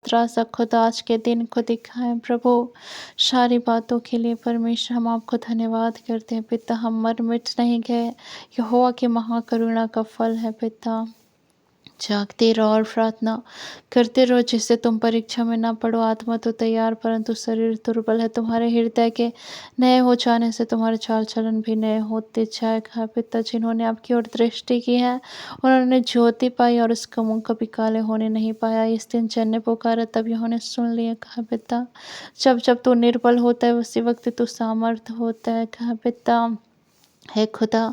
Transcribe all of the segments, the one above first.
राजा खुदा आज के दिन को दिखाएं प्रभु। सारी बातों के लिए परमेश्वर हम आपको धन्यवाद करते हैं पिता। हम मर मिट नहीं गए, यहोवा की महाकरुणा का फल है पिता। जागते रहो और प्रार्थना करते रहो, जिससे तुम परीक्षा में ना पड़ो। आत्मा तो तैयार परंतु शरीर दुर्बल है। तुम्हारे हृदय के नए हो जाने से तुम्हारे चाल चलन भी नए होते जाएगा पिता। जिन्होंने आपकी ओर दृष्टि की है उन्होंने ज्योति पाई और उसका मुंह कभी काले होने नहीं पाया। इस दिन जन ने पुकारा तब उन्होंने सुन लिया कहा पिता। जब जब तू निर्बल होता है उसी वक्त तू सामर्थ होता है कहा पिता। हे खुदा,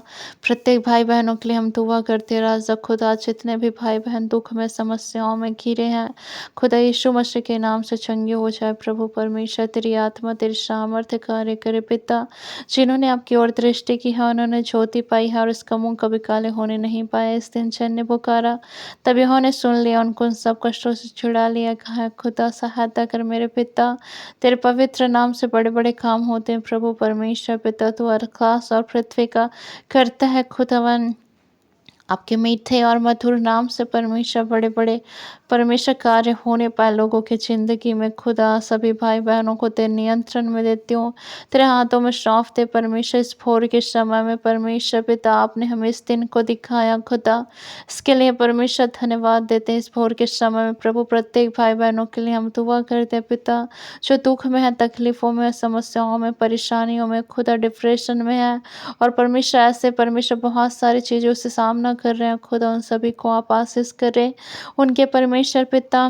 प्रत्येक भाई बहनों के लिए हम दुआ करते हैं। राजा खुदा, जितने भी भाई बहन दुख में समस्याओं में घिरे हैं, खुदा यीशु मसीह के नाम से चंगे हो जाए प्रभु परमेश्वर। तेरी आत्मा तेरी सामर्थ्य कार्य करे पिता। जिन्होंने आपकी ओर दृष्टि की है उन्होंने ज्योति पाई है और उसका मुंह कभी काले होने नहीं पाया। इस दिन जन ने पुकारा तब उन्होंने सुन लिया, उनको उन सब कष्टों से छुड़ा लिया। कहा खुदा सहायता कर मेरे पिता। तेरे पवित्र नाम से बड़े बड़े काम होते हैं प्रभु परमेश्वर पिता। तू आकाश और पृथ्वी का करता है खुदावन। आपके मीठे और मधुर नाम से परमेश्वर बड़े बड़े परमेश्वर कार्य होने पाए लोगों की जिंदगी में। खुदा सभी भाई बहनों को तेरे नियंत्रण में देती हूँ, तेरे हाथों में सौंपते परमेश्वर। इस भोर के समय में परमेश्वर पिता आपने हमें इस दिन को दिखाया खुदा, इसके लिए परमेश्वर धन्यवाद देते हैं। इस भोर के समय में प्रभु प्रत्येक भाई बहनों के लिए हम दुआ करते हैं पिता, जो दुख में है, तकलीफों में, समस्याओं में, परेशानियों में, खुदा डिप्रेशन में है और परमेश्वर ऐसे परमेश्वर बहुत सारी चीज़ों से सामना कर रहे हैं। खुदा उन सभी को आप आशीष करें। उनके परमेश्वर पिता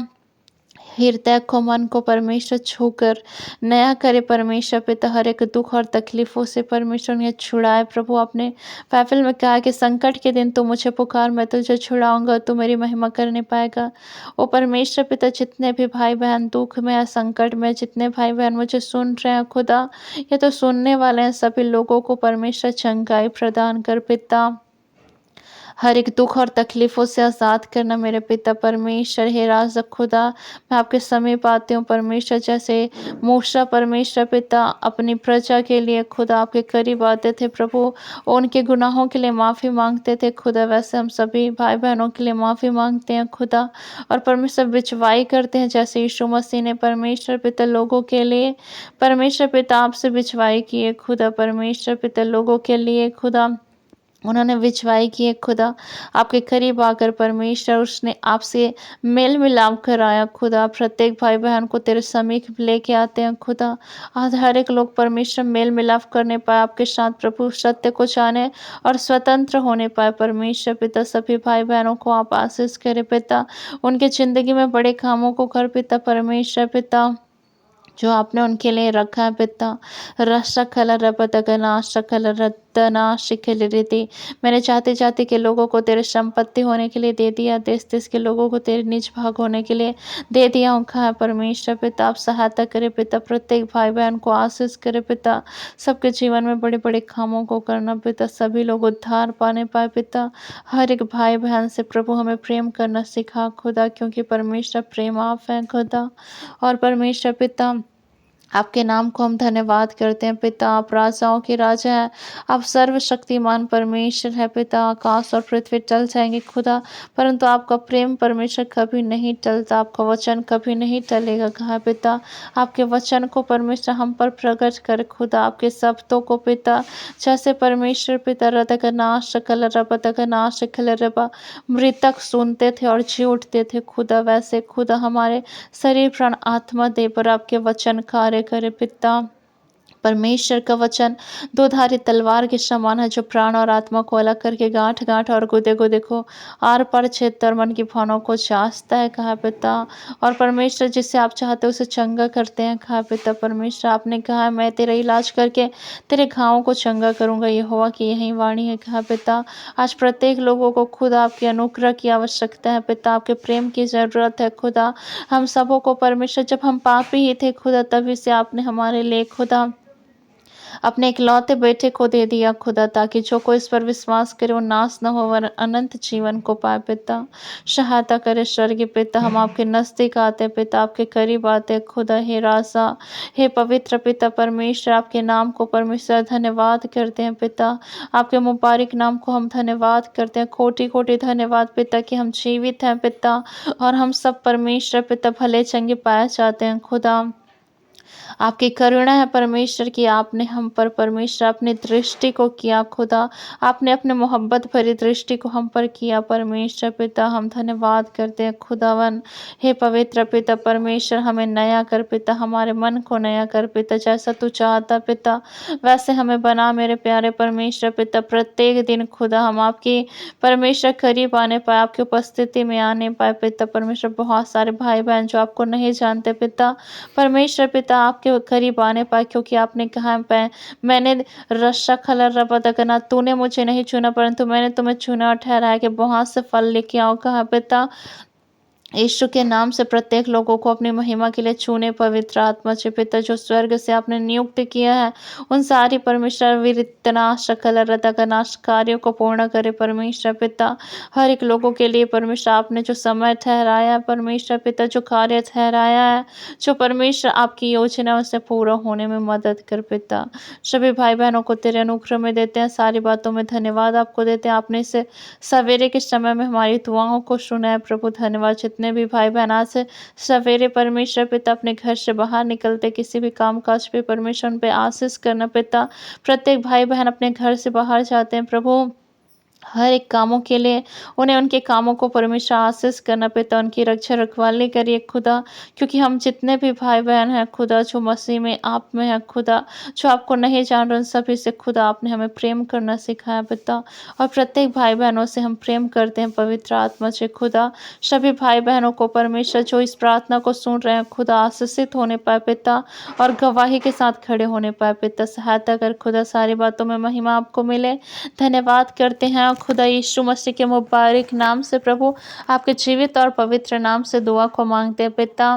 हृदय को, मन को परमेश्वर छूकर नया करे परमेश्वर पिता। हर एक दुख और तकलीफों से परमेश्वर उन्हें छुड़ाए प्रभु। अपने बाइबल में कहा कि संकट के दिन तू मुझे पुकार, मैं तुझे छुड़ाऊंगा, तू मेरी महिमा करने पाएगा। ओ परमेश्वर पिता, जितने भी भाई बहन दुख में या संकट में, जितने भाई बहन मुझे सुन रहे हैं खुदा, ये तो सुनने वाले हैं, सभी लोगों को परमेश्वर चंगाई प्रदान कर पिता। हर एक दुख और तकलीफों से आज़ाद करना मेरे पिता परमेश्वर। हे राजा खुदा, मैं आपके समीप आती हूँ परमेश्वर। जैसे मूसा परमेश्वर पिता अपनी प्रजा के लिए खुदा आपके करीब आते थे प्रभु, उनके गुनाहों के लिए माफ़ी मांगते थे खुदा, वैसे हम सभी भाई बहनों के लिए माफ़ी मांगते हैं खुदा और परमेश्वर बिचवाई करते हैं। जैसे यीशु मसीह ने परमेश्वर पिता लोगों के लिए परमेश्वर पिता आपसे बिचवाई की है खुदा परमेश्वर पिता लोगों के लिए खुदा, उन्होंने बिचवाई की है खुदा आपके करीब आकर परमेश्वर, उसने आपसे मेल मिलाप कराया खुदा। प्रत्येक भाई बहन को तेरे समीप लेके आते हैं खुदा, आज हर एक लोग परमेश्वर मेल मिलाप करने पाए आपके साथ प्रभु, सत्य को जाने और स्वतंत्र होने पाए परमेश्वर पिता। सभी भाई बहनों को आप आशीष करे पिता, उनके जिंदगी में बड़े कामों को कर पिता परमेश्वर पिता, जो आपने उनके लिए रखा है पिता। रसकल रपतगना शकल रतना शिखल रीति, मैंने चाहते चाहते के लोगों को तेरे संपत्ति होने के लिए दे दिया, देश देश के लोगों को तेरे निज भाग होने के लिए दे दिया हूँ कहा परमेश्वर पिता। आप सहायता करे पिता, प्रत्येक भाई बहन को आशीष करे पिता, सबके जीवन में बड़े बड़े कामों को करना पिता, सभी लोग उद्धार पाने पाए पिता। हर एक भाई बहन से प्रभु हमें प्रेम करना सिखा खुदा, क्योंकि परमेश्वर प्रेम आप हैं खुदा और परमेश्वर पिता। आपके नाम को हम धन्यवाद करते हैं पिता। आप राजाओं के राजा हैं, आप सर्वशक्तिमान परमेश्वर है पिता। आकाश और पृथ्वी टल जाएंगे खुदा, परंतु आपका प्रेम परमेश्वर कभी नहीं टलता, आपका वचन कभी नहीं टलेगा कहा पिता। आपके वचन को परमेश्वर हम पर प्रकट कर खुदा, आपके शब्दों को पिता, जैसे परमेश्वर पिता रतक नाश सकल रपतक नाश सकल रपा मृतक सुनते थे और जी उठते थे खुदा, वैसे खुदा हमारे शरीर प्राण आत्मा दे पर आपके वचन कार्य करे पिता। परमेश्वर का वचन दो धारी तलवार के समान है, जो प्राण और आत्मा को अलग करके गांठ गांठ और गुदे गुदे को आर पार छेदता और मन की भावनाओं को जांचता है कहा पिता। और परमेश्वर जिसे आप चाहते हो उसे चंगा करते हैं कहा पिता परमेश्वर। आपने कहा मैं तेरा इलाज करके तेरे घावों को चंगा करूंगा, यहोवा की यही वाणी है कहा पिता। आज प्रत्येक लोगों को खुदा आपके अनुग्रह की आवश्यकता है पिता, आपके प्रेम की ज़रूरत है खुदा। हम सबों को परमेश्वर, जब हम पापी ही थे खुदा तभी से आपने हमारे लिए खुदा अपने इकलौते बेटे को दे दिया खुदा, ताकि जो कोई इस पर विश्वास करे वो नाश न हो वर अनंत जीवन को पाए पिता। सहायता करे स्वर्गीय पिता, हम आपके नज़दीक आते हैं पिता, आपके करीब आते हैं खुदा। हे राजा, हे पवित्र पिता परमेश्वर, आपके नाम को परमेश्वर धन्यवाद करते हैं पिता, आपके मुबारक नाम को हम धन्यवाद करते हैं। कोटि कोटि धन्यवाद पिता कि हम जीवित हैं पिता, और हम सब परमेश्वर पिता भले चंगे पाए जाते हैं खुदा। आपकी करुणा है परमेश्वर की, आपने हम पर परमेश्वर अपनी दृष्टि को किया खुदा, आपने अपने मोहब्बत भरी दृष्टि को हम पर किया परमेश्वर पिता। हम धन्यवाद करते हैं खुदावन। हे पवित्र पिता परमेश्वर, हमें नया कर पिता, हमारे मन को नया कर पिता, जैसा तू चाहता पिता वैसे हमें बना मेरे प्यारे परमेश्वर पिता। प्रत्येक दिन खुदा हम आपकी परमेश्वर करीब आने पाए, आपकी उपस्थिति में आने पाए पिता परमेश्वर। बहुत सारे भाई बहन जो आपको नहीं जानते पिता परमेश्वर पिता, आपके करीब आने पाए, क्योंकि आपने कहा मैंने रस्सा खला रबा दगना, तूने मुझे नहीं चुना परंतु मैंने तुम्हें चुना और ठहराया कि बहुत से फल लेके आओ। कहा पिता यीशु के नाम से प्रत्येक लोगों को अपनी महिमा के लिए चुने पवित्र आत्मा से पिता, जो स्वर्ग से आपने नियुक्त किया है उन सारी परमेश्वर विनाश सकल रदगनाश कार्यों को पूर्ण करे परमेश्वर पिता। हर एक लोगों के लिए परमेश्वर आपने जो समय ठहराया है परमेश्वर पिता, जो कार्य ठहराया है, जो परमेश्वर आपकी योजना उसे पूरा होने में मदद कर पिता। सभी भाई बहनों को तेरे अनुग्रह में देते हैं, सारी बातों में धन्यवाद आपको देते हैं। आपने इसे सवेरे के समय में हमारी दुआओं को सुना है प्रभु, धन्यवाद। जितने भी भाई बहन आज से सवेरे परमेश्वर पिता अपने घर से बाहर निकलते किसी भी काम काज पे परमेश्वर उन पे आशीष करना पिता। प्रत्येक भाई बहन अपने घर से बाहर जाते हैं प्रभु, हर एक कामों के लिए उन्हें उनके कामों को परमेश्वर आशीष करना पिता, उनकी रक्षा रखवाली करिए खुदा। क्योंकि हम जितने भी भाई बहन हैं खुदा, जो मसीह में आप में है खुदा, जो आपको नहीं जान रहे उन सभी से खुदा आपने हमें प्रेम करना सिखाया पिता, और प्रत्येक भाई बहनों से हम प्रेम करते हैं पवित्र आत्मा से खुदा। सभी भाई बहनों को परमेश्वर जो इस प्रार्थना को सुन रहे हैं खुदा आशीषित होने पाए पिता, और गवाही के साथ खड़े होने पाए पिता। सहायता कर खुदा, सारी बातों में महिमा आपको मिले। धन्यवाद करते हैं खुदा यीशु मसीह के मुबारक नाम से प्रभु, आपके जीवित और पवित्र नाम से दुआ को मांगते हैं पिता।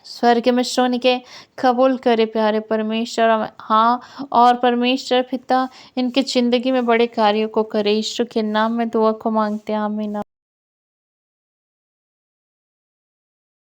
स्वर्ग में सुन के कबूल करे प्यारे परमेश्वर। हाँ, और परमेश्वर पिता इनकी जिंदगी में बड़े कार्यों को करे, यीशु के नाम में दुआ को मांगते हैं, आमीन।